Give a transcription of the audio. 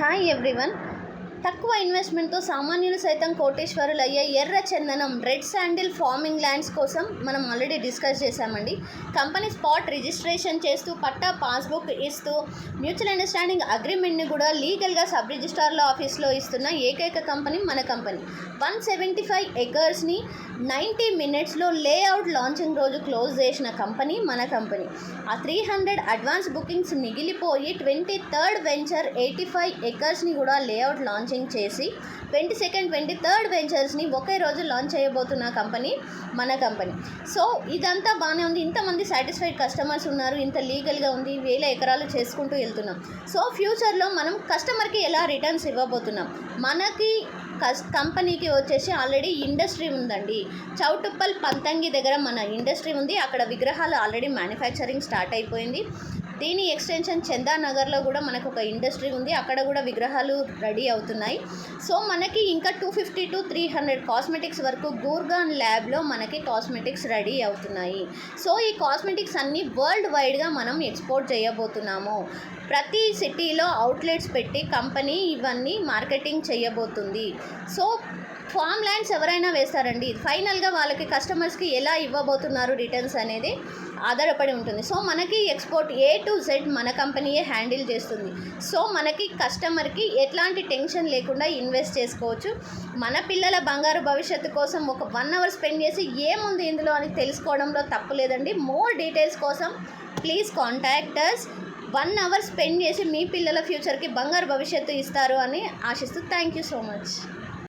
Hi everyone. తక్కువ ఇన్వెస్ట్మెంట్తో సామాన్యులు సైతం కోటేశ్వరులు అయ్యే ఎర్ర చందనం రెడ్ శాండిల్ ఫార్మింగ్ ల్యాండ్స్ కోసం మనం ఆల్రెడీ డిస్కస్ చేశామండి. కంపెనీ స్పాట్ రిజిస్ట్రేషన్ చేస్తూ పట్టా పాస్బుక్ ఇస్తూ మ్యూచువల్ అండర్స్టాండింగ్ అగ్రిమెంట్ని కూడా లీగల్గా సబ్ రిజిస్ట్రార్ల ఆఫీస్లో ఇస్తున్న ఏకైక కంపెనీ మన కంపెనీ. 175 ఎకర్స్ని 90 minutesలో లేఅవుట్ లాంచింగ్ రోజు క్లోజ్ చేసిన కంపెనీ మన కంపెనీ. ఆ 300 అడ్వాన్స్ బుకింగ్స్ మిగిలిపోయి 23rd వెంచర్ 85 ఎకర్స్ని కూడా లేఅవుట్ లాంచింగ్ చేసి 22nd 23rd వెంచర్స్ని ఒకే రోజు లాంచ్ చేయబోతున్న కంపెనీ మన కంపెనీ. సో ఇదంతా బాగానే ఉంది, ఇంతమంది సాటిస్ఫైడ్ కస్టమర్స్ ఉన్నారు, ఇంత లీగల్గా ఉంది, 1000 ఎకరాలు చేసుకుంటూ వెళ్తున్నాం. సో ఫ్యూచర్లో మనం కస్టమర్కి ఎలా రిటర్న్స్ ఇవ్వబోతున్నాం? మనకి కంపెనీకి వచ్చేసి ఆల్రెడీ ఇండస్ట్రీ ఉందండి. చౌటుప్పల్ పంతంగి దగ్గర మన ఇండస్ట్రీ ఉంది. అక్కడ విగ్రహాలు ఆల్రెడీ మ్యానుఫ్యాక్చరింగ్ స్టార్ట్ అయిపోయింది. దీని ఎక్స్టెన్షన్ చందానగర్లో కూడా మనకు ఒక ఇండస్ట్రీ ఉంది, అక్కడ కూడా విగ్రహాలు రెడీ అవుతున్నాయి. సో మనకి ఇంకా 250 to 300 కాస్మెటిక్స్ వరకు గూర్గాన్ ల్యాబ్లో మనకి కాస్మెటిక్స్ రెడీ అవుతున్నాయి. సో ఈ కాస్మెటిక్స్ అన్నీ వరల్డ్ వైడ్గా మనం ఎక్స్పోర్ట్ చేయబోతున్నాము. ప్రతి సిటీలో అవుట్లెట్స్ పెట్టి కంపెనీ ఇవన్నీ మార్కెటింగ్ చేయబోతుంది. సో ఫామ్ ల్యాండ్స్ ఎవరైనా వేస్తారండి, ఫైనల్గా వాళ్ళకి కస్టమర్స్కి ఎలా ఇవ్వబోతున్నారు రిటర్న్స్ అనేది ఆధారపడి ఉంటుంది. సో మనకి ఎక్స్పోర్ట్ A to Z మన కంపెనీయే హ్యాండిల్ చేస్తుంది. సో మనకి కస్టమర్కి ఎట్లాంటి టెన్షన్ లేకుండా ఇన్వెస్ట్ చేసుకోవచ్చు. మన పిల్లల బంగారు భవిష్యత్తు కోసం ఒక 1 hour స్పెండ్ చేసి ఏముంది ఇందులో అని తెలుసుకోవడంలో తప్పు లేదండి. మోర్ డీటెయిల్స్ కోసం please contact us. 1 hour spend చేసి మీ పిల్లల ఫ్యూచర్కి బంగారు భవిష్యత్తు ఇస్తారు అని ఆశిస్తూ థ్యాంక్ యూ సో మచ్.